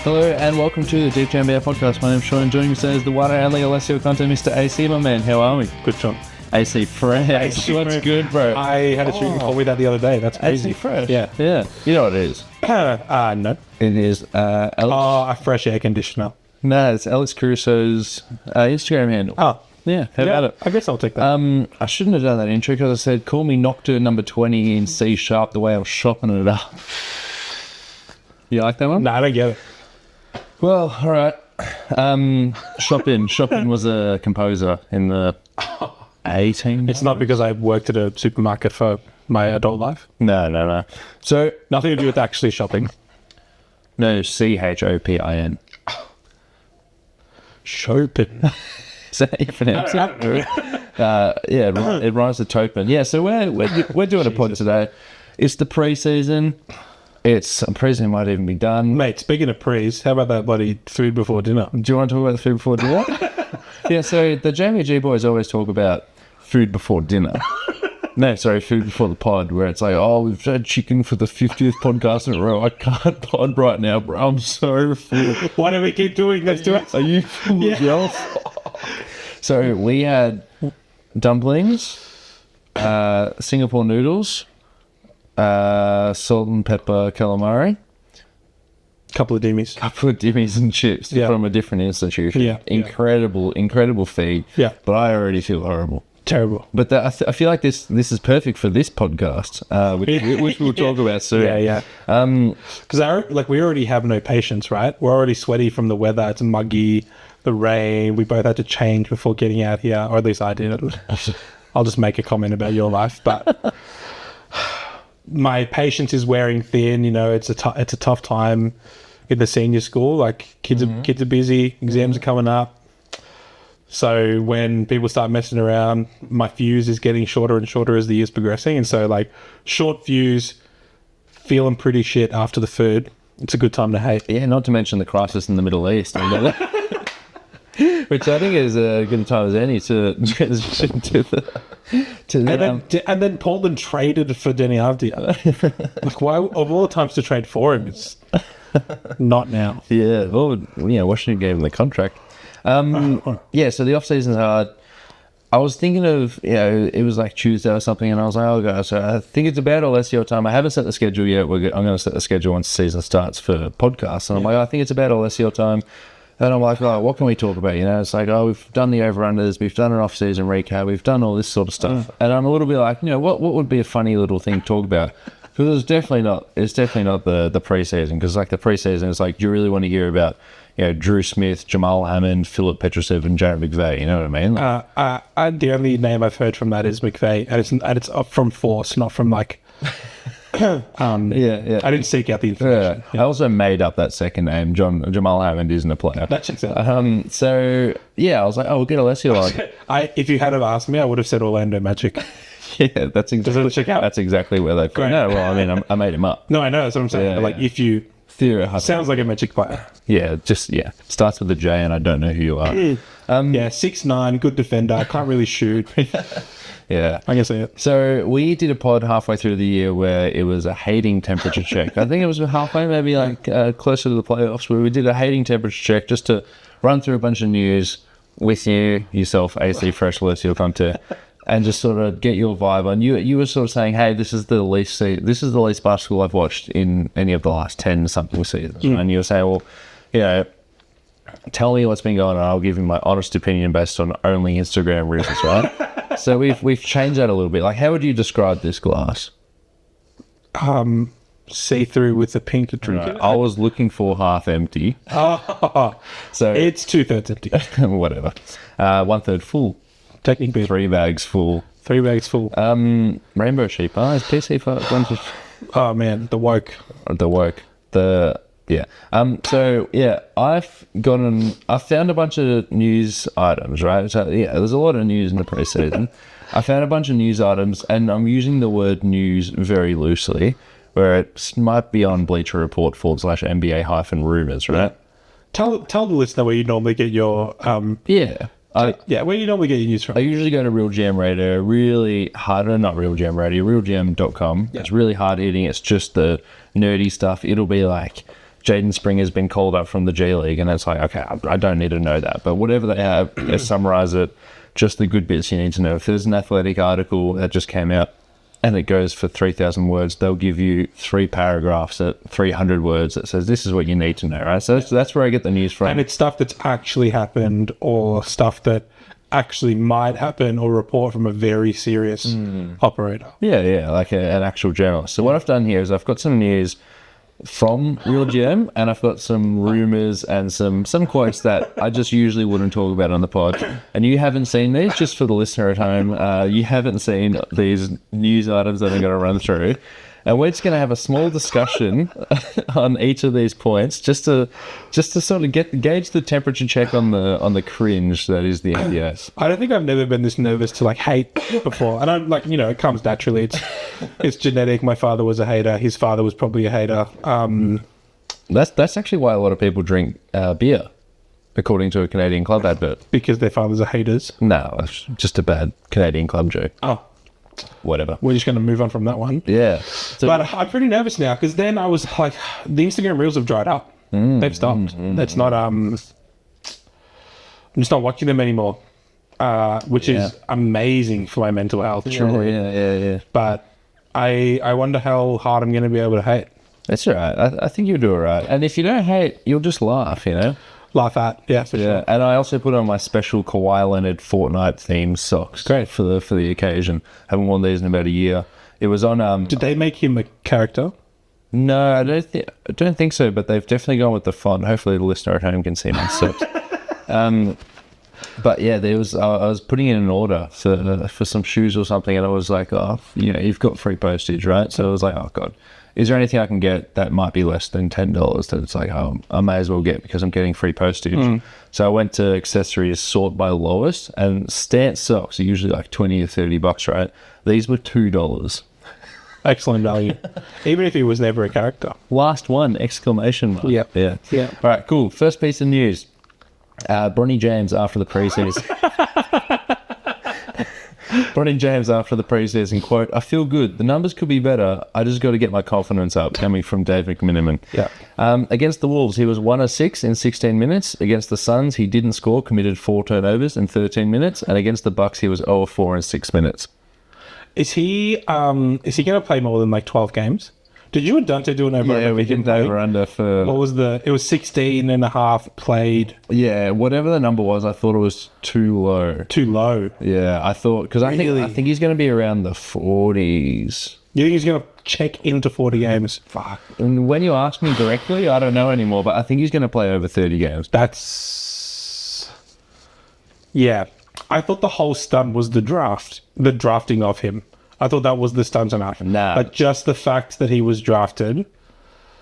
Hello and welcome to the Deep Jam Bear podcast. My name's Sean and joining me today is the one and only Alessio content, Mr. AC, my man. How are we? Good, Sean. AC fresh. What's good, bro? I had a student call me that the other day. That's crazy. AC fresh. Yeah. Yeah. You know what it is? No. It is Alex. A fresh air conditioner. No, it's Alex Caruso's Instagram handle. Oh. Yeah, how about it? I guess I'll take that. I shouldn't have done that intro because I said, call me Nocturne number 20 in C sharp the way I was shopping it up. You like that one? No, I don't get it. Well, all right. Chopin. Chopin was a composer in the 18. It's not because I worked at a supermarket for my adult life. No. So, nothing to do with actually shopping. No, Chopin. Chopin. Is that how you pronounce it? Yeah, it rhymes with Topin. Yeah, so we're doing a pod today. It's the pre-season. Pre-season might even be done. Mate, speaking of prees, how about that bloody food before dinner? Do you want to talk about the food before dinner? Yeah, so the JVG boys always talk about food before dinner. No, sorry, food before the pod, where it's like, oh, we've had chicken for the 50th podcast in a row. I can't pod right now, bro. I'm so full. Why do we keep doing this to us? Are you full of jealous? So we had dumplings, Singapore noodles, salt and pepper calamari, Couple of dimmies and chips from a different institution. Yeah. Incredible feed. Yeah. But I already feel horrible. Terrible. But I feel like this is perfect for this podcast, which we'll talk about soon. Yeah. Because we already have no patience, right? We're already sweaty from the weather. It's muggy, the rain. We both had to change before getting out here, or at least I did. I'll just make a comment about your life, but my patience is wearing thin. You know, it's a tough time in the senior school. Like kids are busy. Exams are coming up. So when people start messing around, my fuse is getting shorter and shorter as the year's progressing. And so like short fuse, feeling pretty shit after the food. It's a good time to hate. Yeah, not to mention the crisis in the Middle East. Which I think is a good time as any to transition and then Portland traded for Denny Avdia. Like, why of all the times to trade for him, it's not now. Yeah, well, Washington gave him the contract. Yeah, so the off season's hard. I was thinking of, it was like Tuesday or something, and I was like, oh god, so I think it's about Alessio time. I haven't set the schedule yet. I'm going to set the schedule once the season starts for podcasts, and I'm like, I think it's about Alessio time. And I'm like, oh, what can we talk about? It's like, oh, we've done the over-unders, we've done an off-season recap, we've done all this sort of stuff. And I'm a little bit like, what would be a funny little thing to talk about? Because it's definitely not the pre-season. Because like the pre-season, it's like, do you really want to hear about, Drew Smith, Jamal Hammond, Philip Petrusev, and Jared McVeigh? You know what I mean? The only name I've heard from that is McVeigh, and it's up from force, not from like. I didn't seek out the information. Yeah. I also made up that second name. Jamal Hammond isn't a player. That checks out. So I was like, oh, we'll get Alessio on. If you had have asked me, I would have said Orlando Magic. Yeah, that's exactly. Check out. That's exactly where they've gone. No, well, I mean, I made him up. No, I know. That's what I'm saying. Yeah, if you Theory sounds like a Magic player. Yeah, starts with a J, and I don't know who you are. 6'9", good defender. I can't really shoot. Yeah. I can see it. So we did a pod halfway through the year where it was a hating temperature check. I think it was halfway, maybe closer to the playoffs, where we did a hating temperature check just to run through a bunch of news with yourself, AC Fresh, Alessio Conte, and just sort of get your vibe on. You were sort of saying, hey, this is the least basketball I've watched in any of the last 10-something seasons. And you were saying, well, tell me what's been going on. I'll give you my honest opinion based on only Instagram reels, right? So we've changed that a little bit. Like, how would you describe this glass? See-through with a pink drink. Right. I was looking for half empty. So it's 2/3 empty. Whatever. 1/3 full. Technically. 3 bags full. 3 bags full. Rainbow sheep. It's PC for Oh man, the woke. I found a bunch of news items, right? So there's a lot of news in the pre-season. I found a bunch of news items, and I'm using the word news very loosely, where it might be on Bleacher Report /NBA-rumors, right? Tell the listener where you normally get your Yeah, where do you normally get your news I from? usually go to Real Jam Radio, really hard, not Real Jam Radio, realjam.com. Yeah. It's really hard hitting. It's just the nerdy stuff. It'll be like Jaden Springer's been called up from the G League, and it's like, okay, I don't need to know that. But whatever they have, they summarize it, just the good bits you need to know. If there's an athletic article that just came out and it goes for 3,000 words, they'll give you 3 paragraphs at 300 words that says this is what you need to know, right? So that's where I get the news from. And it's stuff that's actually happened or stuff that actually might happen or report from a very serious operator. Yeah, like an actual journalist. So what I've done here is I've got some news from Real Jam, and I've got some rumours and some quotes that I just usually wouldn't talk about on the pod. And you haven't seen these, just for the listener at home, you haven't seen these news items that I'm going to run through. And we're just going to have a small discussion on each of these points, just to sort of gauge the temperature check on the cringe that is the NBS. I don't think I've never been this nervous to like hate before. And I'm like, it comes naturally. It's genetic. My father was a hater. His father was probably a hater. That's actually why a lot of people drink beer, according to a Canadian club advert. Because their fathers are haters. No, it's just a bad Canadian club joke. Oh, whatever. we're just going to move on from that one. Yeah. So, But I'm pretty nervous now because then I was like, the Instagram reels have dried up. They've stopped. That's not, I'm just not watching them anymore, which is amazing for my mental health. sure, yeah. But I wonder how hard I'm going to be able to hate. That's all right. I think you'll do all right. And if you don't hate, you'll just laugh, Laugh at, yeah, for Yeah, sure. and I also put on my special Kawhi Leonard Fortnite themed socks. Great. For the occasion. Haven't worn these in about a year. It was on Did they make him a character? No, I don't think so, but they've definitely gone with the font. Hopefully the listener at home can see my socks. But yeah, I was putting in an order for some shoes or something, and I was like, oh, you've got free postage, right? So I was like, oh god, is there anything I can get that might be less than $10 that it's like, oh, I may as well get because I'm getting free postage. So I went to accessories, sort by lowest, and Stance socks are usually like $20 or $30, right? These were $2. Excellent value. Even if he was never a character. Last one, exclamation mark. Yep. Yeah. Yeah. All right, cool. First piece of news. Bronny James after the preseason. Bronny James after the preseason, quote, I feel good. The numbers could be better. I just got to get my confidence up, coming from Dave McMiniman. Yeah. Against the Wolves, he was 1 of 6 in 16 minutes. Against the Suns, he didn't score, committed 4 turnovers in 13 minutes. And against the Bucks, he was 0 of 4 in 6 minutes. Is he going to play more than like 12 games? Did you and Dante do an over? Yeah, we did over under for... What was it was 16 and a half played. Yeah, whatever the number was, I thought it was too low. Too low. Yeah, I thought... Because I think he's going to be around the 40s. You think he's going to check into 40 games? Fuck. And when you ask me directly, I don't know anymore, but I think he's going to play over 30 games. That's... Yeah. I thought the whole stunt was the drafting of him. I thought that was the stunt enough. Nah. But just the fact that he was drafted.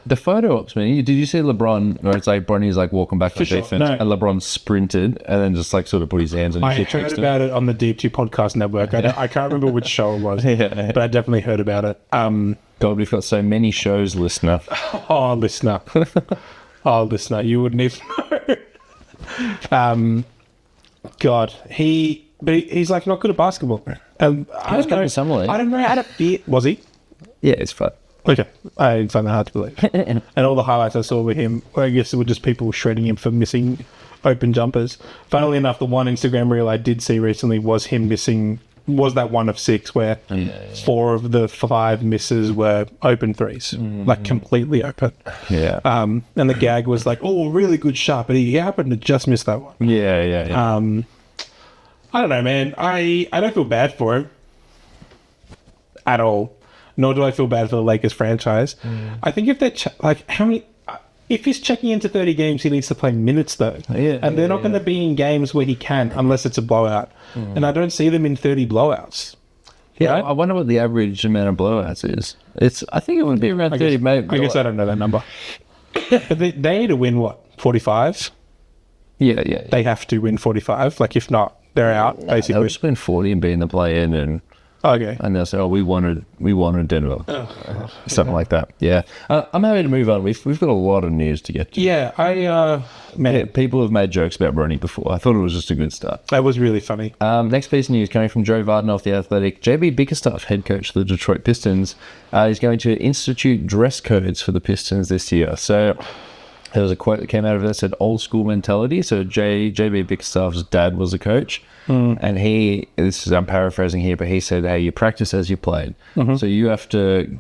The photo ops, man. Did you see LeBron, where it's like Bronny's like walking back on sure. defense, No. and LeBron sprinted and then just like sort of put his hands on I his hip heard next to about it on the Deep 2 Podcast Network. I can't remember which show it was, Yeah. but I definitely heard about it. God, we've got so many shows, listener. Oh, listener. You wouldn't even know. God, he's like not good at basketball. I was don't know. in some league. I don't know how to fit. Was he? Yeah, it's fun. Okay, I find that hard to believe. And all the highlights I saw with him, I guess it were just people shredding him for missing open jumpers. Funnily enough, the one Instagram reel I did see recently was him missing. Was that 1 of 6 where 4 of the 5 misses were open threes, like completely open. Yeah. And the gag was like, "Oh, really good shot," but he happened to just miss that one. Yeah. I don't know, man. I don't feel bad for him at all. Nor do I feel bad for the Lakers franchise. I think if they're if he's checking into 30 games, he needs to play minutes though. And they're not going to be in games where he can, unless it's a blowout. And I don't see them in 30 blowouts. Yeah, Right? I wonder what the average amount of blowouts is. I think it would be around 30, maybe. I guess I don't know that number. But they need to win, what, 45? Yeah. They have to win 45. Like, if not, they're out, They'll basically. just win 40 and be in the play-in, and Okay. And they'll say, "Oh, we wanted Denver," something like that. Yeah, I'm happy to move on. We've got a lot of news to get to. Yeah, man, People have made jokes about Brony before. I thought it was just a good start. that was really funny. Next piece of news coming from Joe Vardon of The Athletic. JB Bickerstaff, head coach of the Detroit Pistons, is going to institute dress codes for the Pistons this year. So there was a quote that came out of it that said "old school mentality." So JB Bickerstaff's dad was a coach, and I'm paraphrasing here, but he said, "Hey, you practice as you played. So you have to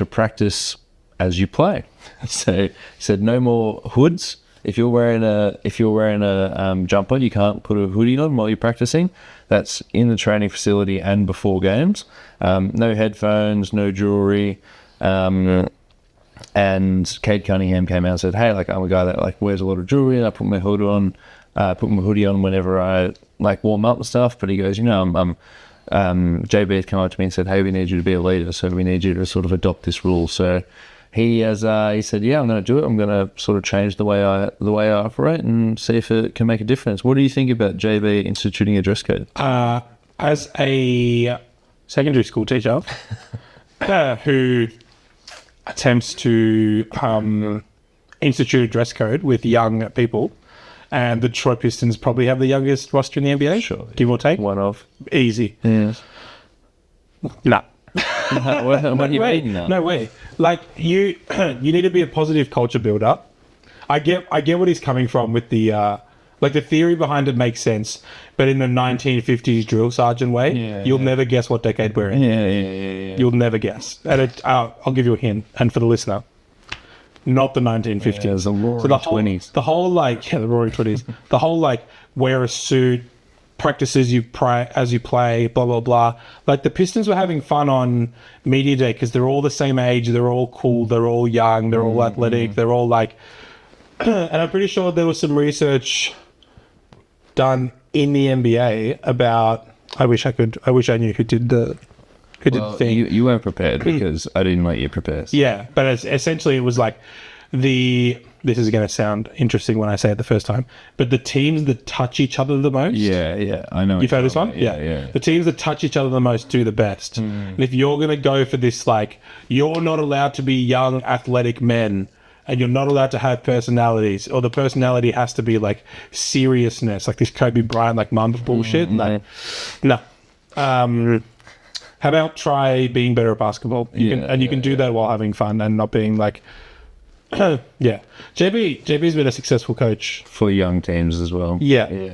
practice as you play." So he said, "No more hoods. If you're wearing a jumper, you can't put a hoodie on while you're practicing. That's in the training facility and before games. No headphones, no jewelry." And Cade Cunningham came out and said, "Hey, like, I'm a guy that like wears a lot of jewelry, and I put my hood on, whenever I like warm up and stuff." But he goes, JB had come up to me and said, "Hey, we need you to be a leader, so we need you to sort of adopt this rule." So he said, "Yeah, I'm going to do it. I'm going to sort of change the way I operate and see if it can make a difference." What do you think about JB instituting a dress code? As a secondary school teacher who attempts to institute a dress code with young people, and the Detroit Pistons probably have the youngest roster in the NBA. Sure. Give or take. One of. Easy. Yes. Nah. What are you meaning now? No way. Like, you need to be a positive culture builder. I get what he's coming from with the like the theory behind it makes sense, but in the 1950s drill sergeant way, you'll never guess what decade we're in. Yeah. You'll never guess. And I'll give you a hint, and for the listener, not the 1950s. Yeah, the roaring 20s. The whole the roaring 20s. The whole like wear a suit, practice as you play, blah blah blah. Like, the Pistons were having fun on media day because they're all the same age, they're all cool, they're all young, they're all athletic, they're all like. And I'm pretty sure there was some research done in the NBA about. I wish I knew who did the thing. You weren't prepared because I didn't let you prepare. Yeah, but essentially it was like this is going to sound interesting when I say it the first time, but the teams that touch each other the most. Yeah, I know. You've heard this one? Yeah. The teams that touch each other the most do the best. And if you're going to go for this, like, you're not allowed to be young, athletic men, and you're not allowed to have personalities, or the personality has to be like seriousness, like this Kobe Bryant, like mamba bullshit. No. How about try being better at basketball? You can do that while having fun and not being like. Yeah, JB's been a successful coach for young teams as well.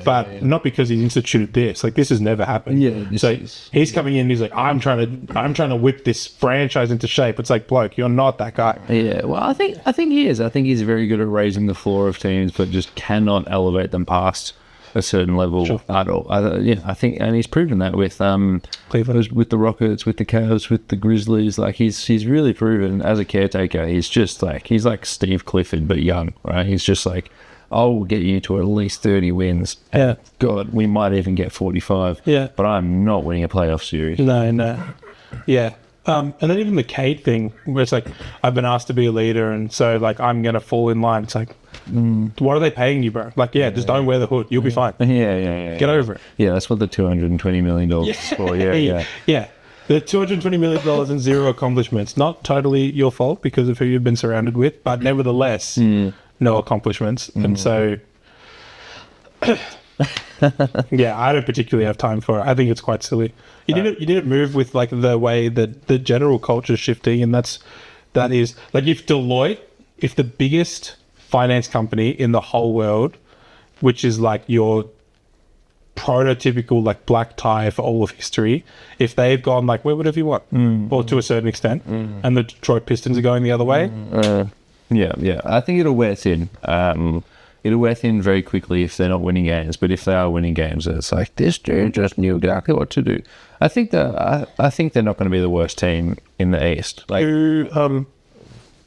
But not because he's instituted this. Like, this has never happened. He's coming in and he's like, I'm trying to whip this franchise into shape. It's like, bloke, you're not that guy. Yeah, well, I think he is. I think he's very good at raising the floor of teams, but just cannot elevate them past a certain level at all. I think, and he's proven that with Cleveland, with the Rockets, with the Cavs, with the Grizzlies. Like, he's really proven as a caretaker. He's just like, he's like Steve Clifford but young, right? He's just like, I'll get you to at least 30 wins. Yeah, God, we might even get 45. Yeah, but I'm not winning a playoff series. No. Yeah. And then even the Cade thing, where it's like, I've been asked to be a leader, and so like I'm gonna fall in line. It's like, what are they paying you, bro? Like, just don't wear the hood, you'll be fine. Yeah. Get over it. Yeah, that's what the $220 million is for. Yeah. The $220 million and zero accomplishments. Not totally your fault because of who you've been surrounded with, but nevertheless, no accomplishments. And so, I don't particularly have time for it. I think it's quite silly. You didn't move with like the way that the general culture is shifting, and that is like, if Deloitte, if the biggest finance company in the whole world, which is like your prototypical like black tie for all of history, if they've gone like, wear whatever you want, or to a certain extent, and the Detroit Pistons are going the other way. I think it'll wear thin. It'll wear thin very quickly if they're not winning games. But if they are winning games, it's like, this dude just knew exactly what to do. I think they're not going to be the worst team in the East. Like,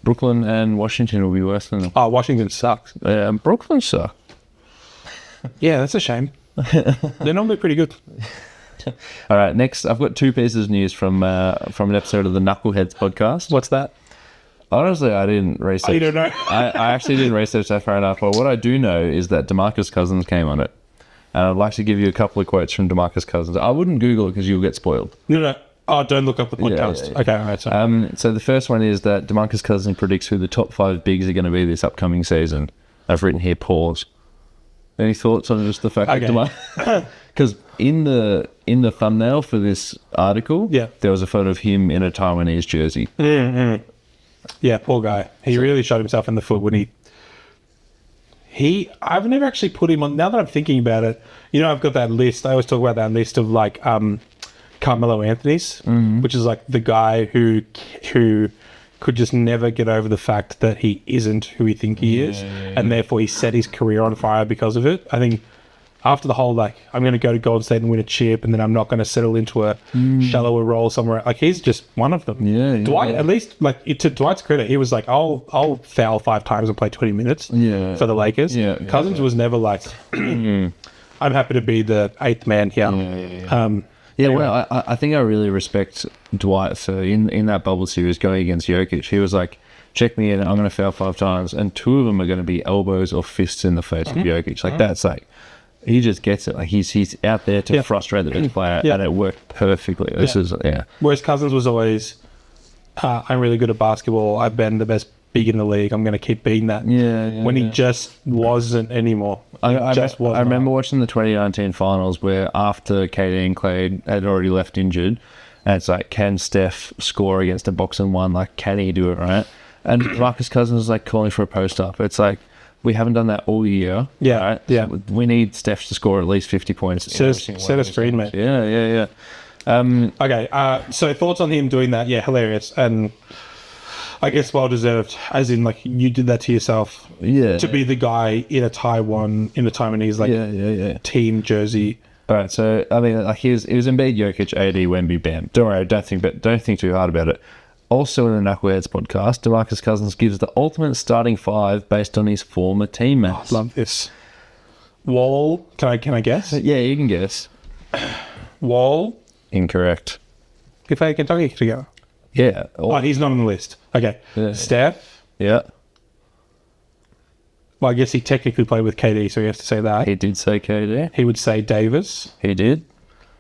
Brooklyn and Washington will be worse than them. Oh, Washington sucks. Brooklyn sucks. Yeah, that's a shame. They're normally pretty good. All right, next, I've got two pieces of news from an episode of the Knuckleheads podcast. What's that? Honestly, I didn't research. Oh, you don't know? I actually didn't research that far enough. But what I do know is that DeMarcus Cousins came on it. And I'd like to give you a couple of quotes from DeMarcus Cousins. I wouldn't Google it because you'll get spoiled. No. Oh, don't look up the podcast. Yeah. Okay, all right. Sorry. So the first one is that DeMarcus Cousins predicts who the top 5 bigs are going to be this upcoming season. I've written here pause. Any thoughts on just the fact that DeMarcus? Because in the thumbnail for this article, there was a photo of him in a Taiwanese jersey. Yeah, poor guy. He really shot himself in the foot when I've never actually put him on. Now that I'm thinking about it, I've got that list. I always talk about that list of like Carmelo Anthony's, which is like the guy who could just never get over the fact that he isn't who he think he is, and therefore he set his career on fire because of it. I think after the whole like I'm going to go to Golden State and win a chip, and then I'm not going to settle into a shallower role somewhere. Like he's just one of them. Dwight, at least like to Dwight's credit, he was like I'll foul 5 times and play 20 minutes for the Lakers. Cousins was never like I'm happy to be the 8th man here. Anyway. Well, I think I really respect Dwight for in that bubble series going against Jokic. He was like, check me in, I'm going to foul 5 times, and 2 of them are going to be elbows or fists in the face of Jokic. Like that's like, he just gets it. Like he's out there to frustrate the best player, and it worked perfectly. This is Whereas Cousins was always, I'm really good at basketball. I've been the best big in the league. I'm going to keep being that. When he just wasn't anymore. I remember watching the 2019 finals where after KD and Clay had already left injured, and it's like, can Steph score against a box and one? Like, can he do it, right? And Marcus Cousins was like calling for a post up. It's like, we haven't done that all year. Right? So we need Steph to score at least 50 points. Set us free, mate. Yeah. Okay, so thoughts on him doing that? Yeah, hilarious. And I guess well deserved, as in like you did that to yourself. To be the guy in a Taiwanese like team jersey. All right, so I mean, like it was Embiid, Jokic, AD, Wemby, Bam. Don't worry, don't think too hard about it. Also in the Knuckleheads podcast, DeMarcus Cousins gives the ultimate starting 5 based on his former teammates. Love this. Wall, can I guess? Yeah, you can guess. Wall. Incorrect. If they Kentucky together. Yeah. He's not on the list. Okay. Yeah. Steph. Yeah. Well, I guess he technically played with KD, so he has to say that. He did say KD. He would say Davis. He did.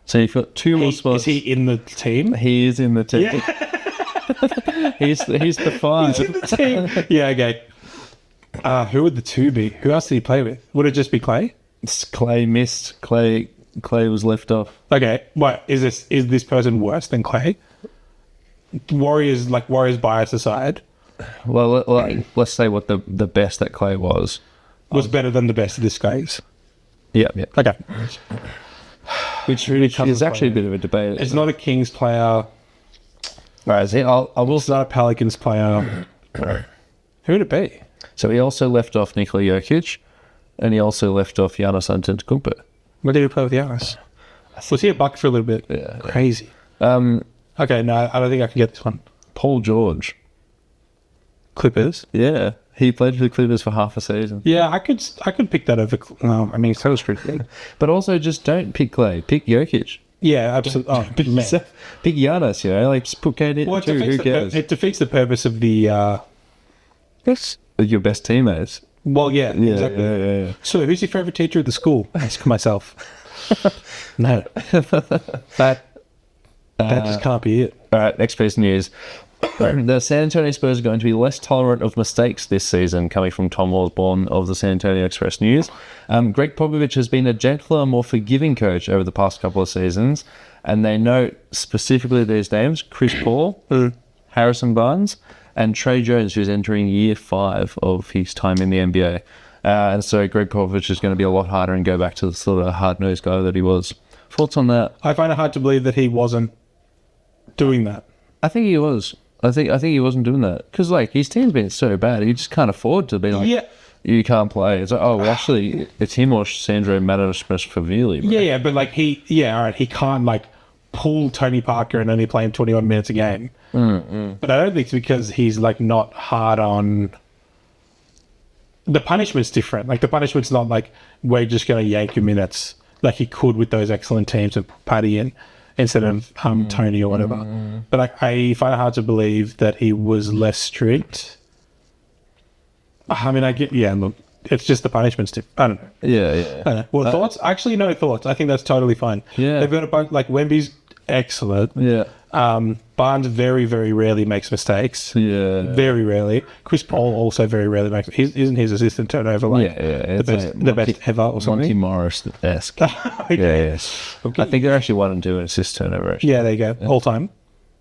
So you've got 2 more spots. Is he in the team? He is in the team. Yeah. he's the 5. He's in the team. Yeah, okay. Who would the 2 be? Who else did he play with? Would it just be Clay? Clay missed. Clay was left off. Okay. What is this person worse than Clay? Warriors bias aside. Well, let's say what the best that Clay was better than the best of this guy's. Yeah. Okay. Which really is actually a bit of a debate. It's not a Kings player. Right, It's not a Pelicans player. Who would it be? So he also left off Nikola Jokic, and he also left off Giannis Antetokounmpo. Where did he play with Giannis? Was he a buck for a little bit? Yeah. Crazy. Okay, no, I don't think I can get this one. Paul George. Clippers? Yeah. He played for the Clippers for half a season. Yeah, I could pick that over. No, I mean, so is pretty. But also, just don't pick Clay. Pick Jokic. Yeah, absolutely. Oh, pick Giannis, like just put KD in too. Who cares? It defeats the purpose of the... Your best teammates. Well, yeah, exactly. Yeah. So, who's your favourite teacher at the school? I ask myself. No. That just can't be it. All right, next piece of news. The San Antonio Spurs are going to be less tolerant of mistakes this season, coming from Tom Osborne of the San Antonio Express News. Greg Popovich has been a gentler, more forgiving coach over the past couple of seasons, and they note specifically these names: Chris Paul, Harrison Barnes, and Trey Jones, who's entering year 5 of his time in the NBA. And so Greg Popovich is going to be a lot harder and go back to the sort of hard-nosed guy that he was. Thoughts on that? I find it hard to believe that he wasn't doing that. I think he was. I think he wasn't doing that because like his team's been so bad, he just can't afford to be like, you can't play. It's like, oh, well, actually, it's him or Sandro Matasvili. Yeah, but like all right, he can't like pull Tony Parker and only play him 21 minutes a game. But I don't think it's because he's like not hard on. The punishment's different. Like the punishment's not like we're just going to yank your minutes like he could with those excellent teams and Paddy in. Instead of Tony or whatever. But I find it hard to believe that he was less strict. I mean, look, it's just the punishments. I don't know. Yeah. I don't know. Well, thoughts? Actually, no thoughts. I think that's totally fine. Yeah. They've got a bunch, like Wemby's excellent. Yeah. Barnes very, very rarely makes mistakes. Yeah. Very rarely. Chris Paul also very rarely makes. Isn't his assistant turnover It's the best ever or something? Monty Morris-esque. Okay. Yeah. Okay. I think they're actually 1 and 2 in assist turnover. Actually. Yeah, there you go. All time.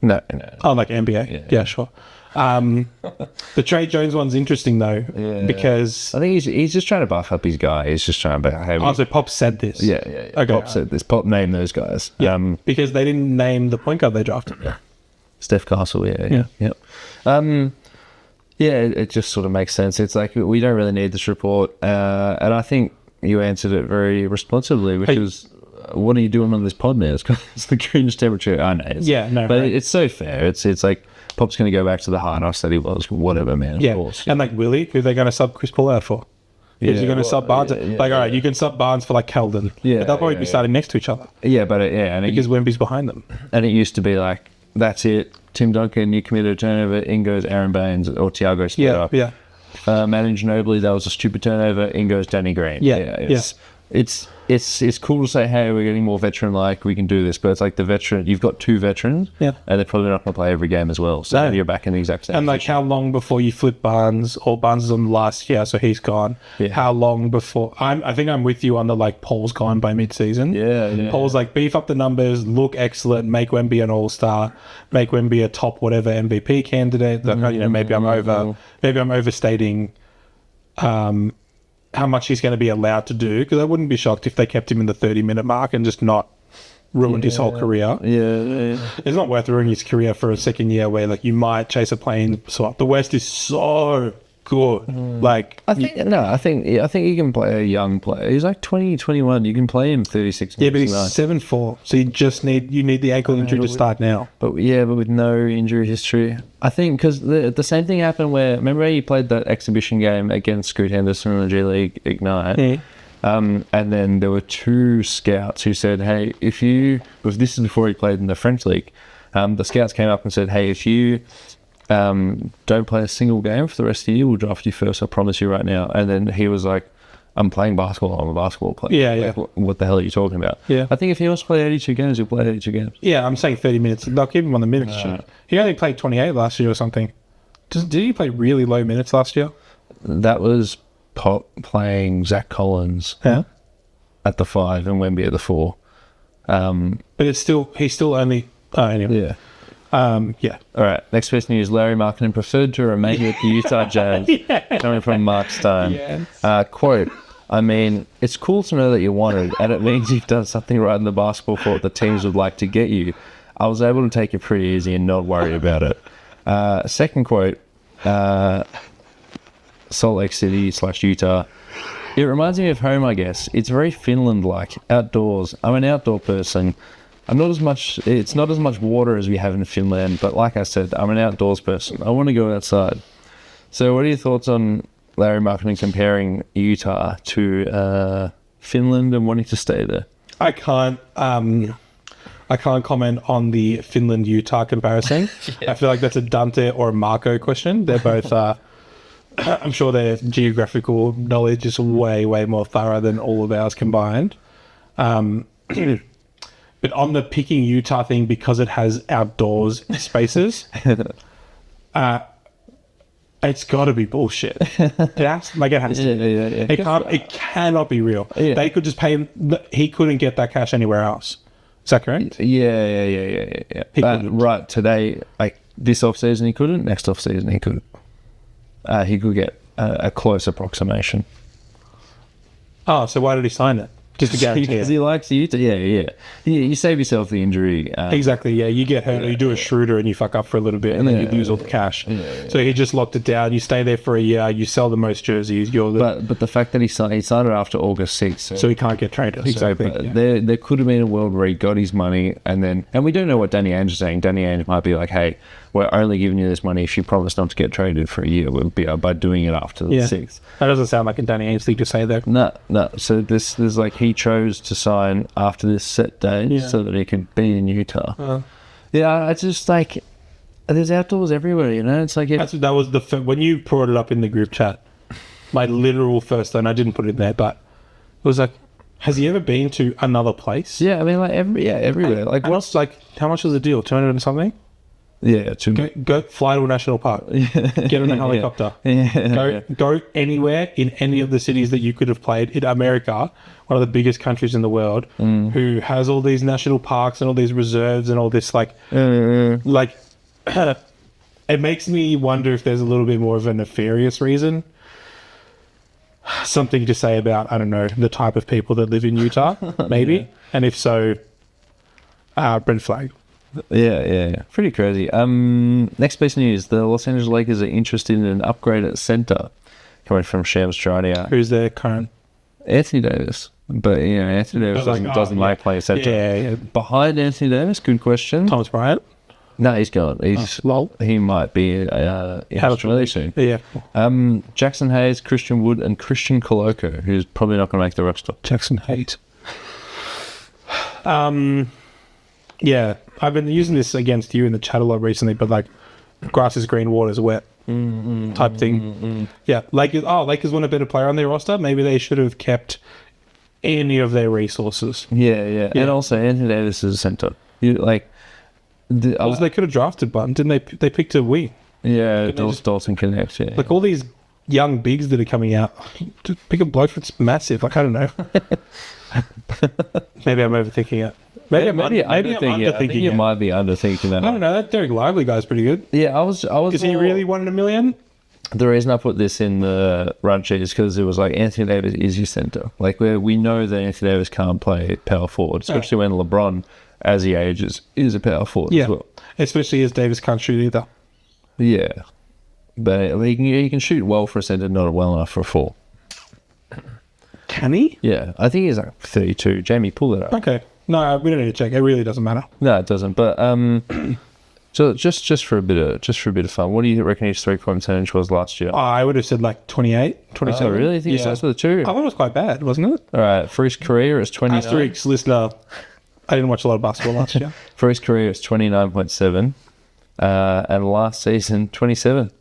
No. Oh, like NBA. Yeah, sure. The Trey Jones one's interesting though, because I think he's just trying to buff up his guy. He's just trying to be, hey, so Pop said this. Yeah. Okay, Pop said this. Pop named those guys. Yeah, because they didn't name the point guard they drafted. Yeah. Steph Castle. Yeah. It just sort of makes sense. It's like we don't really need this report, and I think you answered it very responsibly, which is, what are you doing on this pod now? It's the cringe temperature. I know. But it's so fair. It's like Pop's going to go back to the hard ass that he was. Whatever, man. Of course. And like Willie, who they're going to sub Chris Paul out for? Is he going to sub Barnes? All right, you can sub Barnes for like Keldon. Yeah, but they'll probably be starting next to each other. Yeah, but and because Wemby's behind them. And it used to be like, that's it. Tim Duncan, you committed a turnover. In goes Aaron Baines or Thiago split up. Yeah. Manu Ginobili, that was a stupid turnover. In goes Danny Green. It's cool to say, hey, we're getting more veteran-like, we can do this, but it's like the veteran, you've got 2 veterans, and they're probably not going to play every game as well, so you're back in the exact same And like, position. how long before you flip Barnes, or Barnes is on the last year, so he's gone. How long before, I think I'm with you on the like, Paul's gone by mid-season. Paul's like, beef up the numbers, look excellent, make Wemby an all-star, make Wemby a top whatever MVP candidate. Maybe I'm overstating how much he's going to be allowed to do, because I wouldn't be shocked if they kept him in the 30-minute mark and just not ruined his whole career. It's not worth ruining his career for a second year where like you might chase a plane swap. The West is so good. Like I think you can play a young player. He's like 20, 21. You can play him 36 minutes. Yeah, but he's 7'4", so you need the ankle injury to start now. But with no injury history. I think because the same thing happened where, remember he played that exhibition game against Scoot Henderson in the G League Ignite? And then there were 2 scouts who said, hey, this is before he played in the French league, the scouts came up and said, hey, if you don't play a single game for the rest of the year, we'll draft you first, I promise you right now. And then he was like, I'm playing basketball, I'm a basketball player. What the hell are you talking about? I think if he wants to play 82 games, he'll play 82 games. I'm saying 30 minutes. They'll keep him on the minutes sheet. He only played 28 last year or something. Did he play really low minutes last year? That was Pop playing Zach Collins at the 5 and Wemby at the 4. But he's still only... anyway. All right, next person is Larry Markkinen preferred to remain with the Utah Jazz. Coming from Mark Stone. Quote, I mean, it's cool to know that you wanted, and it means you've done something right in the basketball court that teams would like to get you. I was able to take it pretty easy and not worry about it. Second quote, Salt Lake City / Utah. It reminds me of home, I guess. It's very Finland-like, outdoors. I'm an outdoor person. It's not as much water as we have in Finland, but like I said, I'm an outdoors person. I want to go outside. So what are your thoughts on Larry Markkinen comparing Utah to Finland and wanting to stay there? I can't comment on the Finland-Utah comparison. I feel like that's a Dante or a Marco question. They're both, I'm sure their geographical knowledge is way, way more thorough than all of ours combined. But on the picking Utah thing, because it has outdoors spaces, it's got to be bullshit. It has to. It cannot be real. They could just pay him. He couldn't get that cash anywhere else. Is that correct? Yeah. But right today, like this off season, he couldn't. Next off season, he could. He could get a close approximation. Oh, so why did he sign it? Just to guarantee because he likes Utah. Yeah. You save yourself the injury. Exactly. Yeah, you get hurt, or you do a Schroeder and you fuck up for a little bit, and then you lose all the cash. So he just locked it down. You stay there for a year. You sell the most jerseys. But the fact that he signed it after August 6th, so he can't get traded. Exactly. There could have been a world where he got his money, and we don't know what Danny Ainge is saying. Danny Ainge might be like, hey, we're only giving you this money if you promise not to get traded for a year. We'll be by doing it after the 6th. That doesn't sound like a Danny Ainge thing to say there. No. So there's like he chose to sign after this set date so that he could be in Utah. I just like there's outdoors everywhere. It's like that was when you brought it up in the group chat. My literal first, and I didn't put it in there, but it was like, Has he ever been to another place? Yeah, I mean, like everywhere. Like And what's like? How much is the deal? 200 and something. Yeah, Go fly to a national park. Get on a helicopter. Go anywhere in any of the cities that you could have played in America, one of the biggest countries in the world, who has all these national parks and all these reserves and all this like. It makes me wonder if there's a little bit more of a nefarious reason. Something to say about, I don't know, the type of people that live in Utah, maybe. And if so, red flag. Yeah. Pretty crazy. Next piece of news. The Los Angeles Lakers are interested in an upgrade at center, coming from Shams Charania. Who's their current? Anthony Davis. But, Anthony Davis doesn't like playing center. Yeah. Behind Anthony Davis, good question. Thomas Bryant? No, he's gone. He might be in Australia soon. Yeah. Jackson Hayes, Christian Wood, and Christian Koloko, who's probably not going to make the roster. Jackson Hayes. Yeah, I've been using this against you in the chat a lot recently, but like, grass is green, water is wet type thing. Yeah, Lakers want a better player on their roster. Maybe they should have kept any of their resources. Yeah. And also, Anthony Davis is a center. They could have drafted one, didn't they? They picked a wing. Yeah, Dalton Connect, yeah. Like all these young bigs that are coming out, just pick a bloke that's massive. Like, I don't know. Maybe I'm overthinking it. Maybe I'm underthinking it. I think you might be underthinking that. I don't know. That Derek Lively guy's pretty good. Yeah, I was. Is he really 1 in a million? The reason I put this in the run sheet is because it was like Anthony Davis is your center. Like we know that Anthony Davis can't play power forward, especially when LeBron, as he ages, is a power forward as well. Especially as Davis can't shoot either. Yeah, but he can shoot well for a center, not well enough for a 4. Can he? Yeah, I think he's like 32. Jamie, pull it up. Okay. No, we don't need to check. It really doesn't matter. No, it doesn't. But so just for a bit of fun, what do you reckon his 3-point percentage was last year? I would have said like 28, 27. Oh, really? I think he starts with a 2. I thought it was quite bad, wasn't it? All right, for his career, it's 29. Asterix, listener. I didn't watch a lot of basketball last year. For his career, it's 29.7, and last season 27.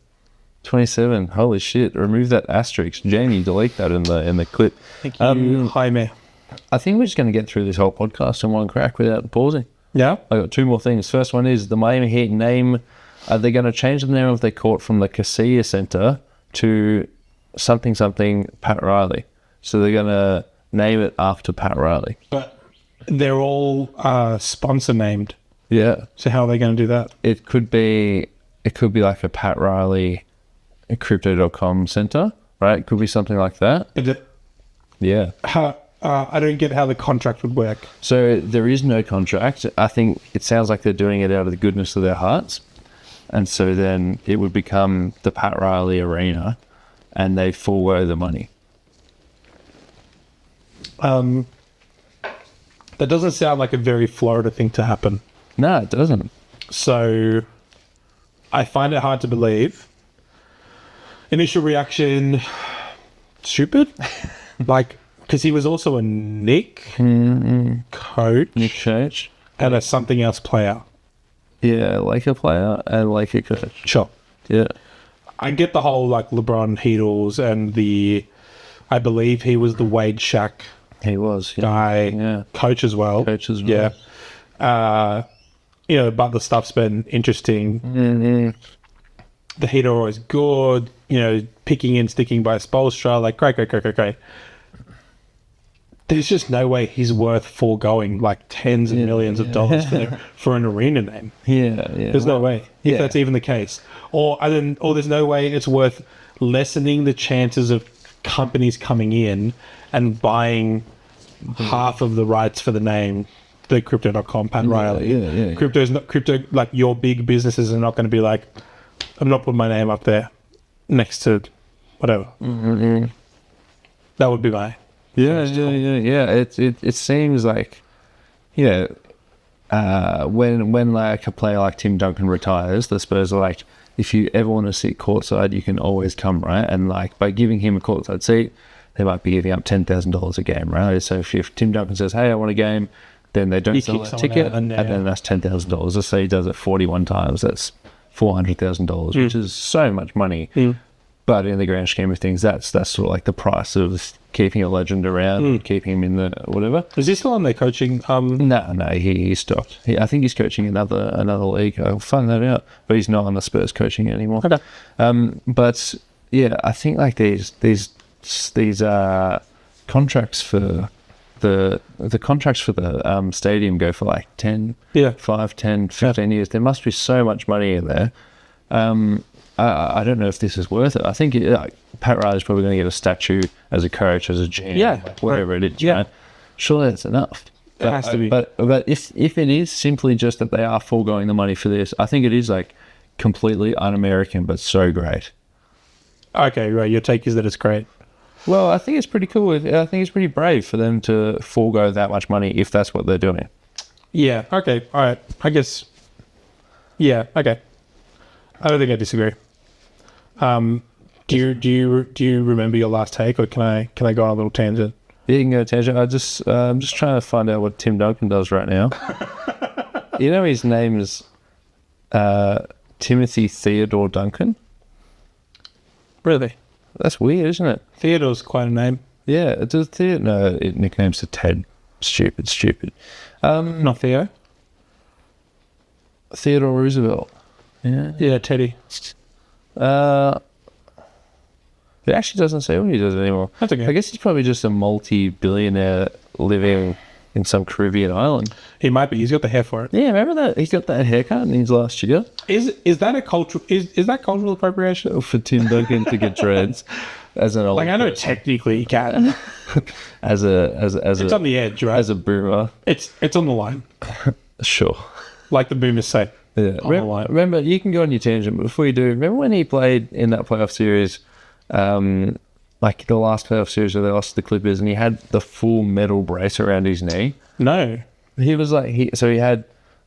27. Holy shit! Remove that asterisk. Jamie, delete that in the clip. Thank you, Jaime. I think we're just going to get through this whole podcast in one crack without pausing. Yeah. I got 2 more things. First one is the Miami Heat name. Are they going to change the name of their court from the Casilla Center to something Pat Riley? So they're going to name it after Pat Riley. But they're all sponsor named. Yeah. So how are they going to do that? It could be like a Pat Riley Crypto.com center, right? It could be something like that. Yeah. I don't get how the contract would work. So there is no contract. I think it sounds like they're doing it out of the goodness of their hearts. And so then it would become the Pat Riley Arena and they forego the money. That doesn't sound like a very Florida thing to happen. No, it doesn't. So I find it hard to believe. Initial reaction, stupid. Because he was also a Nick coach and a something else player. Yeah, like a player and like a coach. Sure. Yeah. I get the whole like LeBron Heatles and I believe he was the Wade Shaq guy, coach as well. Yeah. But the stuff's been interesting. Mm-hmm. The Heat are always good, picking and sticking by Spoelstra, like great. There's just no way he's worth foregoing like tens of millions of dollars for an arena name. Yeah. There's no way, if that's even the case. Or there's no way it's worth lessening the chances of companies coming in and buying half of the rights for the name, the Crypto.com, Pat Riley. Yeah. Crypto, like your big businesses are not going to be like, I'm not putting my name up there next to whatever. Mm-hmm. That would be my... Yeah. It seems like, when like a player like Tim Duncan retires, the Spurs are like, if you ever want to sit courtside, you can always come, right? And like by giving him a courtside seat, they might be giving up $10,000 a game, right? So if Tim Duncan says, "Hey, I want a game," then they don't sell that ticket, and then that's $10,000. Let's say he does it 41 times, that's $400,000, which is so much money. But in the grand scheme of things, that's sort of like the price of keeping a legend around, keeping him in the whatever. Is he still on their coaching? No, he stopped. I think he's coaching another league. I'll find that out. But he's not on the Spurs coaching anymore. Okay. But yeah, I think like these contracts for the contracts for the stadium go for like 10, 5, 10, 15 years. There must be so much money in there. I don't know if this is worth it. I think Pat Riley's probably going to get a statue as a coach, as a GM, whatever it is. Right? Surely that's enough. It has to be. But if it is simply just that they are foregoing the money for this, I think it is like completely un-American, but so great. Okay, right. Your take is that it's great. Well, I think it's pretty cool. I think it's pretty brave for them to forego that much money if that's what they're doing. Yeah. Okay. All right. I guess. Yeah. Okay. I don't think I disagree. Do you remember your last take, or can I go on a little tangent? Yeah, you can go tangent. I'm just trying to find out what Tim Duncan does right now. You know his name is Timothy Theodore Duncan. Really? That's weird, isn't it? Theodore's quite a name. Yeah, it's a Theodore. No, it nicknames to Ted. Stupid. Not Theo. Theodore Roosevelt. Yeah. Yeah, Teddy. It actually doesn't say what he does anymore. That's okay. I guess he's probably just a multi-billionaire living in some Caribbean island. He might be. He's got the hair for it. Yeah, remember that? He's got that haircut in his last year. Is that a cultural? Is that cultural appropriation For Tim Duncan to get dreads as an old Like I know person. technically he can. as It's on the edge, right? as a boomer. It's on the line, Sure. like the boomers say. Yeah. On the line. Remember, you can go on your tangent, but before you do, remember when he played in that playoff series, like the last playoff series where they lost to the Clippers, and he had the full metal brace around his knee? No. He was like, he had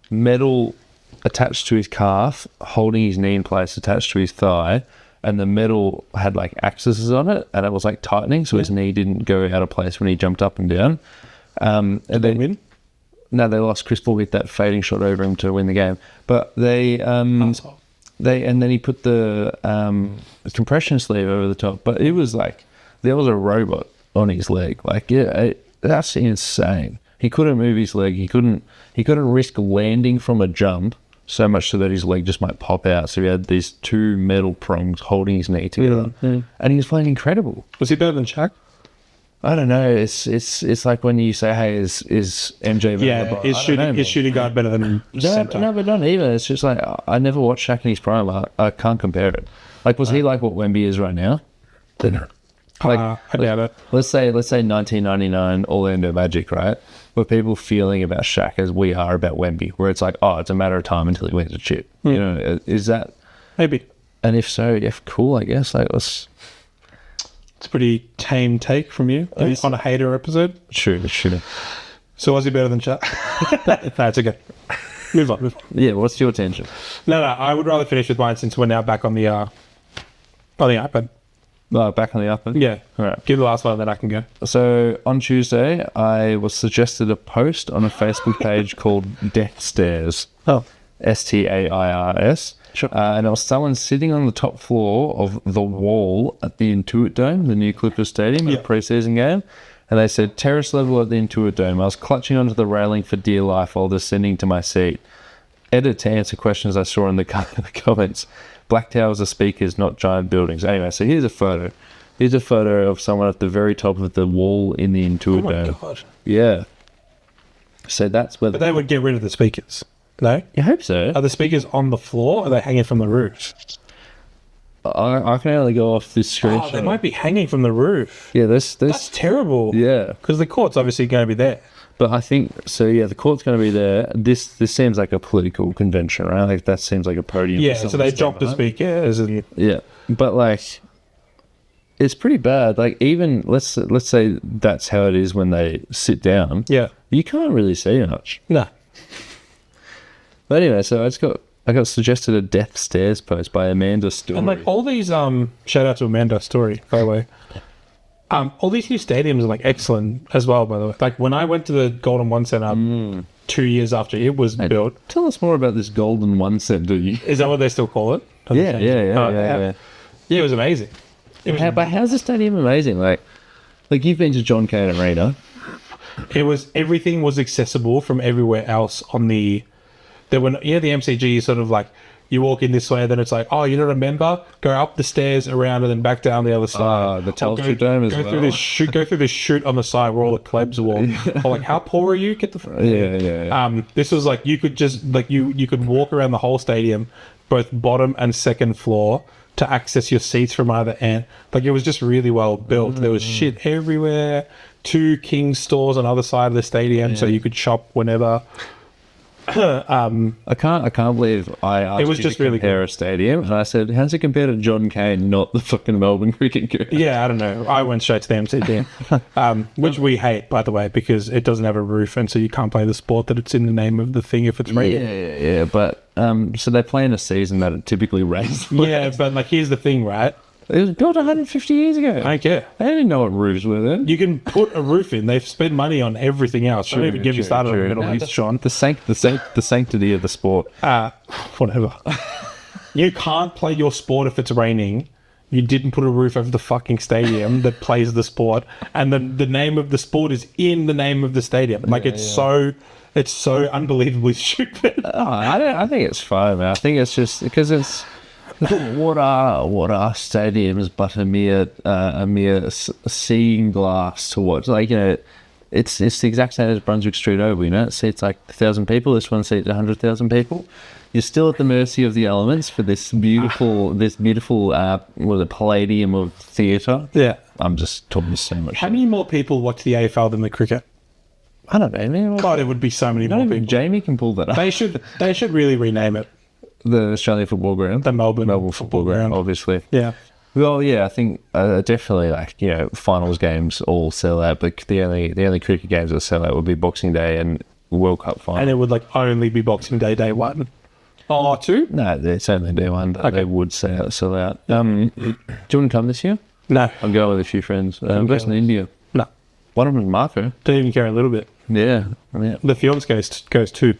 metal attached to his calf, holding his knee in place, attached to his thigh, and the metal had like axes on it, and it was like tightening, so his knee didn't go out of place when he jumped up and down. And Did they win? No, they lost. Chris Paul hit that fading shot over him to win the game. But and then he put the compression sleeve over the top. But it was like there was a robot on his leg. Like, yeah, that's insane. He couldn't move his leg. He couldn't risk landing from a jump so much so that his leg just might pop out. So he had these two metal prongs holding his knee together, and he was playing incredible. Was he better than Shaq? I don't know. It's like when you say, "Hey, is MJ?" LeBron? Is shooting guard better than center? No, but not even. It's just like I never watched Shaq in his prime. I can't compare it. Like, was he like what Wemby is right now? I doubt it. Let's say 1999 Orlando Magic, right? Were people feeling about Shaq as we are about Wemby, where it's like, oh, it's a matter of time until he wins a chip. You know, is that Maybe. And if so, yeah, cool. I guess like let's. It's a pretty tame take from you on a hater episode. True. So was he better than Shaq? No, it's okay. Move on. Yeah, what's your tangent? No, I would rather finish with mine since we're now back on the iPad. Oh, back on the iPad? Yeah. All right. Give the last one, then I can go. So on Tuesday, I was suggested a post on a Facebook page called Death Stairs. Oh. STAIRS. Sure. And it was someone sitting on the top floor of the wall at the Intuit Dome, the new Clippers Stadium, at a preseason game. And they said, terrace level at the Intuit Dome. I was clutching onto the railing for dear life while descending to my seat. Edit to answer questions I saw in the comments. Black towers are speakers, not giant buildings. Anyway, so here's a photo. Here's a photo of someone at the very top of the wall in the Intuit Dome. God. Yeah. So that's where... But they would get rid of the speakers. No? You hope so. Are the speakers on the floor or are they hanging from the roof? I can only go off this screenshot. Oh, they might be hanging from the roof. Yeah, this. That's terrible. Yeah. Because the court's obviously going to be there. But I think, so yeah, the court's going to be there. This seems like a political convention, right? Like that seems like a podium. Yeah, so they dropped the speakers. And... Yeah. But like, it's pretty bad. Like even, let's say that's how it is when they sit down. Yeah. You can't really see much. No. But anyway, so I got suggested a Death Stairs post by Amanda Story. And like all these, shout out to Amanda Story, by the way. All these new stadiums are like excellent as well, by the way. Like when I went to the Golden One Center 2 years after it was built. Tell us more about this Golden One Center. Is that what they still call it? Yeah, it was amazing. But how's the stadium amazing? Like, Like, you've been to John Cain Arena. Everything was accessible from everywhere else on the MCG is sort of like, you walk in this way, then it's like, oh, you're not a member? Go up the stairs, around, and then back down the other side. The Telstra Dome as well. Go through this chute on the side where all the plebs walk. Or like, how poor are you? Get the Yeah. This was like, you could just like you could walk around the whole stadium, both bottom and second floor, to access your seats from either end. Like, it was just really well built. There was shit everywhere. 2 King stores on the other side of the stadium, so you could shop whenever. I can't believe I asked It was you just to really compare a stadium, and I said, how's it compared to John Cain, not the fucking Melbourne Cricket Ground? Yeah, I don't know. I went straight to the MCG, which we hate, by the way, because it doesn't have a roof, and so you can't play the sport that it's in the name of the thing if it's raining. Yeah. But so they play in a season that it typically rains. Yeah, but like, here's the thing, right? It was built 150 years ago. I don't care. They didn't know what roofs were then. You can put a roof in. They've spent money on everything else. Don't even get me started on the Middle East, Sean. The sanctity of the sport. Whatever. You can't play your sport if it's raining. You didn't put a roof over the fucking stadium that plays the sport, and the name of the sport is in the name of the stadium. Like, it's so unbelievably stupid. I think it's fine, man. I think it's just because it's what are stadiums but a mere seeing glass to watch. Like, it's the exact same as Brunswick Street Oval. It seats like 1,000 people. This one seats 100,000 people. You're still at the mercy of the elements for this beautiful palladium of theatre. Yeah, I'm just talking so much. How many more people watch the AFL than the cricket? I don't know, man. God, it would be so many more Even people. Jamie can pull that up. They should really rename it. The Australian Football Ground. The Melbourne Football Ground, obviously. Yeah. Well, yeah, I think definitely, like, finals games all sell out, but the only cricket games that sell out would be Boxing Day and World Cup final. And it would like only be Boxing Day 1. Oh, 2? No, it's only day 1 that they would sell out. Do you want to come this year? No. I'm going with a few friends. I'm going to India. No. One of them is Marco. Don't even care a little bit. Yeah. The fiance goes too.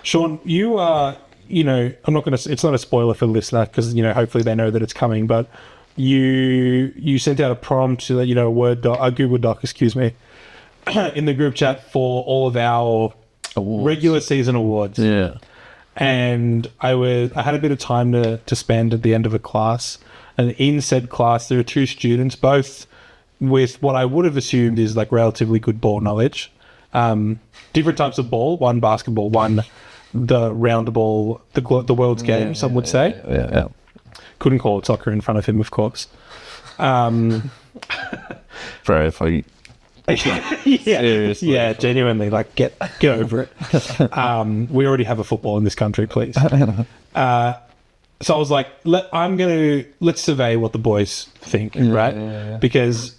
Sean, you are... I'm not going to... It's not a spoiler for the listener because, hopefully they know that it's coming, but you sent out a prompt to, a Google Doc, excuse me, in the group chat for all of our regular season awards. Yeah. And I had a bit of time to spend at the end of a class. And in said class, there are 2 students, both with what I would have assumed is like relatively good ball knowledge. Different types of ball, one basketball, one... the round ball, the world's game, some would say. Yeah. Couldn't call it soccer in front of him, of course. Bro, if I... Seriously. Yeah, genuinely, like, get over it. We already have a football in this country, please. So I was like, let's survey what the boys think, right? Yeah. Because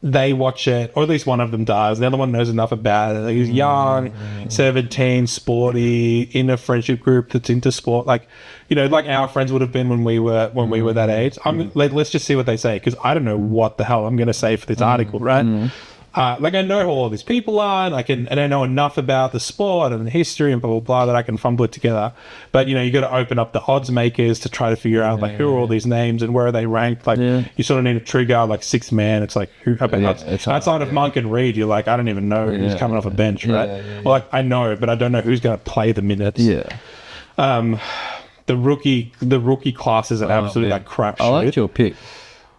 they watch it, or at least one of them does. The other one knows enough about it. Like, he's young, 17, sporty, in a friendship group that's into sport. Like, like our friends would have been when we were that age. Let's just see what they say, because I don't know what the hell I'm going to say for this article, right? Like, I know who all these people are, and I know enough about the sport and the history and blah blah blah that I can fumble it together. But you got to open up the odds makers to try to figure out like who are all these names and where are they ranked. Like, you sort of need to trigger like 6th man. It's like who outside of Monk and Reed, you're like, I don't even know who's coming off a bench, right? Well, like, I know, but I don't know who's going to play the minutes. Yeah. The rookie class is an absolute like crap shit. I liked your pick.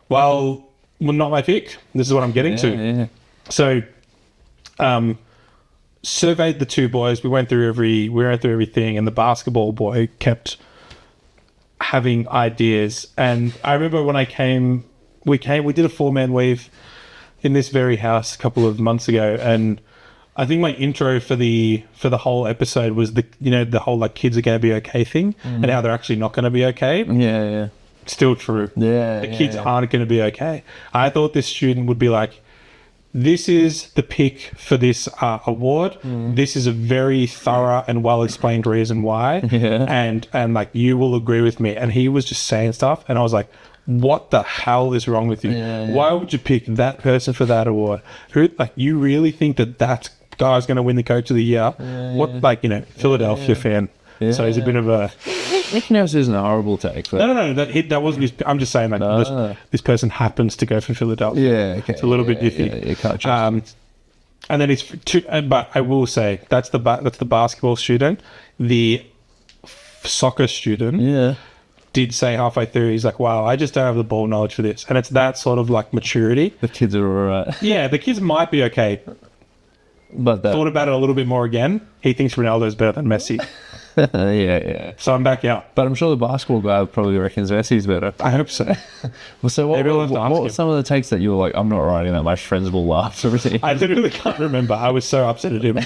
Well, not my pick. This is what I'm getting to. Yeah. So, surveyed the 2 boys. We went through everything, and the basketball boy kept having ideas. And I remember when we did a 4-man weave in this very house a couple of months ago, and I think my intro for the whole episode was the whole like kids are going to be okay thing, and how they're actually not going to be okay. Yeah. Still true. Yeah. The kids aren't going to be okay. I thought this student would be like, this is the pick for this award. This is a very thorough and well-explained reason why. Yeah. And like, you will agree with me. And he was just saying stuff. And I was like, what the hell is wrong with you? Why would you pick that person for that award? You really think that guy's going to win the Coach of the Year? Philadelphia fan. So he's a bit of a Nick Nurse isn't a horrible take. But... No. That wasn't his... I'm just saying that this person happens to go for Philadelphia. Yeah, okay. It's a little bit iffy. Yeah, you can't trust and then it's two... But I will say, that's the basketball student. The soccer student did say halfway through, he's like, wow, I just don't have the ball knowledge for this. And it's that sort of like maturity. The kids are all right. Yeah, the kids might be okay. But Thought about it a little bit more again. He thinks Ronaldo's better than Messi. yeah. So I'm back out. But I'm sure the basketball guy probably reckons Messi's better. I hope so. Well, so what were some of the takes that you were like, I'm not writing that, my friends will laugh? I literally can't remember. I was so upset at him.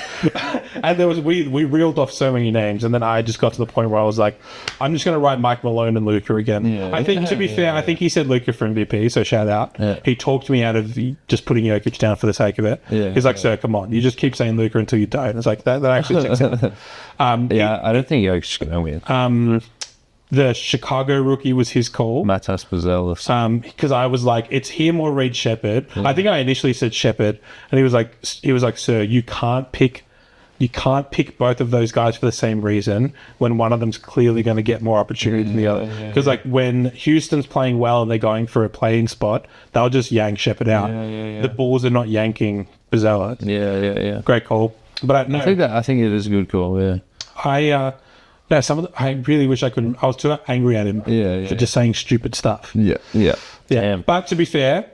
And there was we reeled off so many names, and then I just got to the point where I was like, I'm just going to write Mike Malone and Luka again. Yeah. I think, to be fair, I think he said Luka for MVP, so shout out. Yeah. He talked me out of just putting Jokic down for the sake of it. Yeah. He's like, sir, come on. You just keep saying Luka until you die. And it's like, that actually checks out. I don't think Jokic's going to win. The Chicago rookie was his call. Matas Buzelis. Because I was like, it's him or Reed Shepherd. I think I initially said Shepherd, and he was like, sir, you can't pick both of those guys for the same reason when one of them's clearly going to get more opportunity than the other. Because like when Houston's playing well and they're going for a playing spot, they'll just yank Shepherd out. The Bulls are not yanking Buzelis. Yeah. Great call. But I think it is a good call. Yeah. I really wish I couldn't. I was too angry at him for just saying stupid stuff. Yeah. Damn. But to be fair,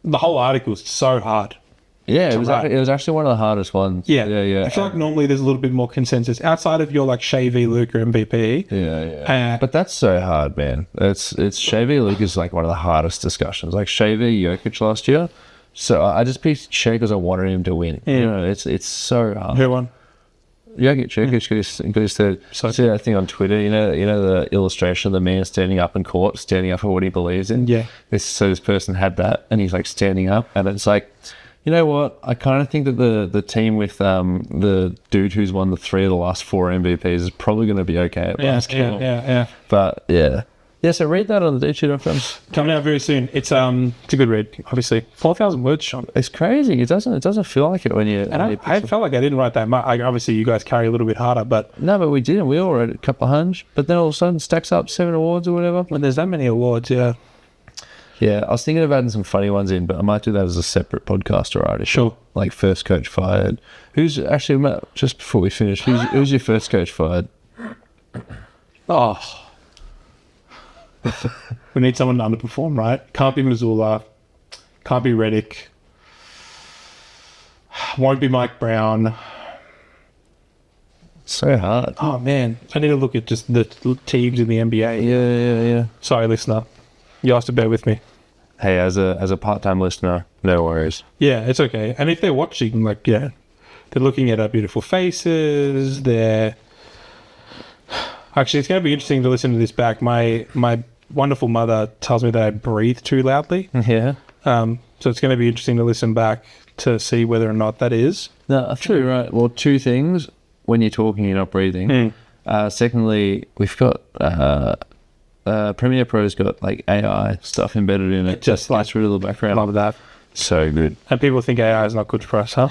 the whole article is so hard. Yeah, it was actually one of the hardest ones. Yeah. I feel like normally there's a little bit more consensus outside of your like Shea v. Luka MVP. Yeah. But that's so hard, man. It's Shea v. Luka is like one of the hardest discussions. Like Shea v. Jokic last year. So I just picked Shea because I wanted him to win. You know, it's so hard. Who won? Jokic because see that thing on Twitter, you know the illustration of the man standing up in court, standing up for what he believes in. Yeah. So this person had that, and he's like standing up, and it's like, you know what? I kind of think that the team with the dude who's won the 3 of the last 4 MVPs is probably going to be okay at basketball. Yeah. But yeah. So read that on the Dude coming out very soon. It's a good read, obviously. 4,000 words, Sean. It's crazy. It doesn't feel like it when you. And I felt like I didn't write that much. Obviously, you guys carry a little bit harder, but no, but we didn't. We all wrote a couple of hundred, but then all of a sudden stacks up 7 awards or whatever. When there's that many awards, yeah. Yeah, I was thinking of adding some funny ones in, but I might do that as a separate podcast or article. Sure. Like first coach fired. Who's actually, just before we finish, who's your first coach fired? Oh. We need someone to underperform, right? Can't be Missoula. Can't be Redick. Won't be Mike Brown. So hard. Oh, man. I need to look at just the teams in the NBA. Yeah. Sorry, listener. You have to bear with me. Hey, as a part-time listener, no worries. Yeah, it's okay. And if they're watching, they're looking at our beautiful faces. Actually, it's going to be interesting to listen to this back. My wonderful mother tells me that I breathe too loudly. Yeah. So it's going to be interesting to listen back to see whether or not that is. No, true, right. Well, 2 things. When you're talking, you're not breathing. Secondly, we've got... Premiere Pro's got like AI stuff embedded in it. Just like through the background. Love that. So good. And people think AI is not good for us, huh?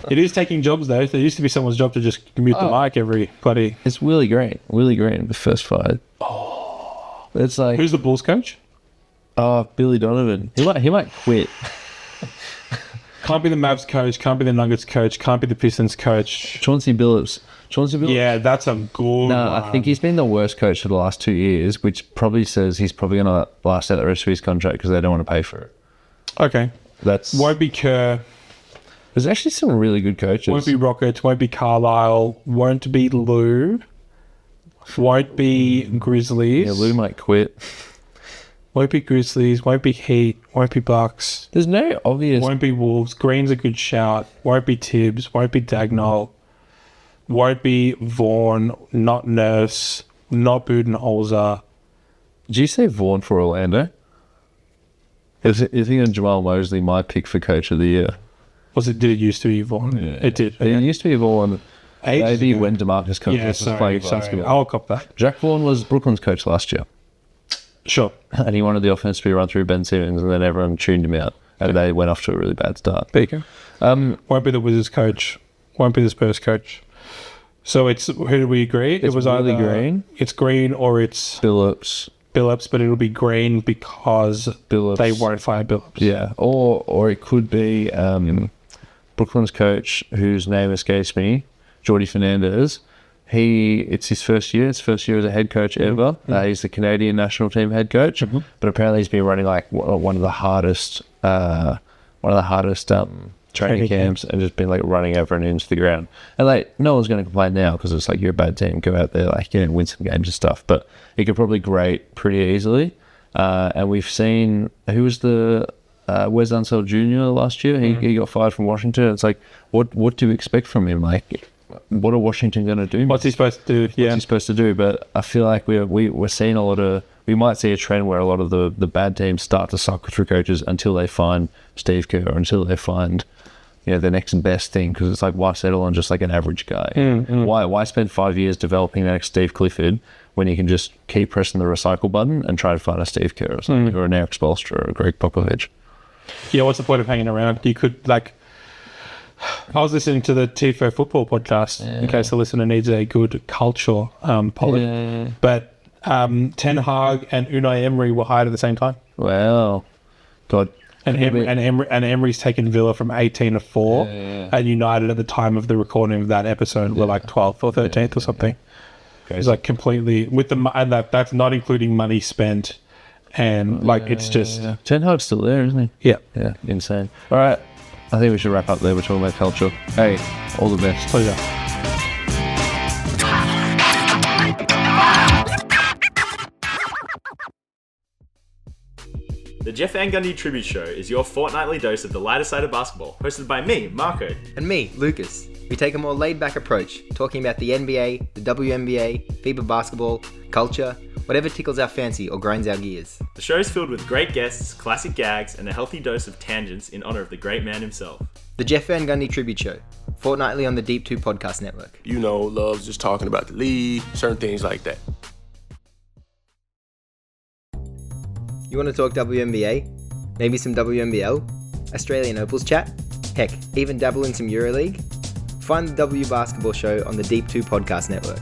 It is taking jobs though. There used to be someone's job to just mute the mic every bloody... It's Willie Green. Willie Green, the first fired. Oh. It's like... Who's the Bulls coach? Oh, Billy Donovan. He might quit. Can't be the Mavs coach, can't be the Nuggets coach, can't be the Pistons coach. Chauncey Billups. Yeah, that's a good one. I think he's been the worst coach for the last 2 years, which probably says he's probably going to last out the rest of his contract because they don't want to pay for it. Okay. Won't be Kerr. There's actually some really good coaches. Won't be Rockets, won't be Carlisle, won't be Lou, won't be Grizzlies. Yeah, Lou might quit. Won't be Grizzlies, won't be Heat, won't be Bucks. There's no obvious... Won't be Wolves. Green's a good shout. Won't be Tibbs, won't be Dagnall. Won't be Vaughn, not Nurse, not Budenholzer. Did you say Vaughn for Orlando? Is he Jamal Mosley my pick for coach of the year? Did it used to be Vaughn? Yeah. It did. It used to be Vaughn. Maybe when DeMarcus Cousins was playing basketball. I'll cop that. Jack Vaughn was Brooklyn's coach last year. Sure. And he wanted the offense to be run through Ben Simmons, and then everyone tuned him out. And they went off to a really bad start. There you go. Won't be the Wizards coach. Won't be the Spurs coach. So it's, who did we agree? It was really either green. It's green or it's Billups. Billups, but it'll be green because Billups. they won't fire Billups. Yeah, or it could be Brooklyn's coach, whose name escapes me, Jordi Fernandez. It's his first year. It's first year as a head coach ever. He's the Canadian national team head coach, but apparently he's been running like one of the hardest training camps and just been like running everyone into the ground. And like no one's going to complain now because it's like you're a bad team. Go out there, like win some games and stuff. But he could probably grade pretty easily. And we've seen who was the Wes Unseld Jr. last year. He got fired from Washington. It's like what do you expect from him? Like what are Washington going to do? What's he supposed to do? Yeah, what's he supposed to do? But I feel like we're seeing a lot of. We might see a trend where a lot of the bad teams start to suck through coaches until they find Steve Kerr or until they find the next best thing, because it's like, why settle on just like an average guy? Why spend 5 years developing the next Steve Clifford when you can just keep pressing the recycle button and try to find a Steve Kerr or something, or an Eric Spoelstra or a Greg Popovich? Yeah, what's the point of hanging around? You could I was listening to the TIFO football podcast in case the listener needs a good culture polish. But Ten Hag and Unai Emery were hired at the same time. Well, God. And Emery's taken Villa from 18 to 4, and United at the time of the recording of that episode were like 12th or 13th or something. It's like completely with and that's not including money spent, and it's just Ten Hag's still there, isn't he? Yeah, insane. All right, I think we should wrap up there. We're talking about culture. Hey, all the best. Pleasure. The Jeff Van Gundy Tribute Show is your fortnightly dose of the lighter side of basketball, hosted by me, Marco. And me, Lucas. We take a more laid-back approach, talking about the NBA, the WNBA, FIBA basketball, culture, whatever tickles our fancy or grinds our gears. The show is filled with great guests, classic gags, and a healthy dose of tangents in honour of the great man himself. The Jeff Van Gundy Tribute Show, fortnightly on the Deep 2 Podcast Network. Loves just talking about the league, certain things like that. You want to talk WNBA? Maybe some WNBL? Australian Opals chat? Heck, even dabble in some EuroLeague? Find the W Basketball Show on the Deep 2 Podcast Network.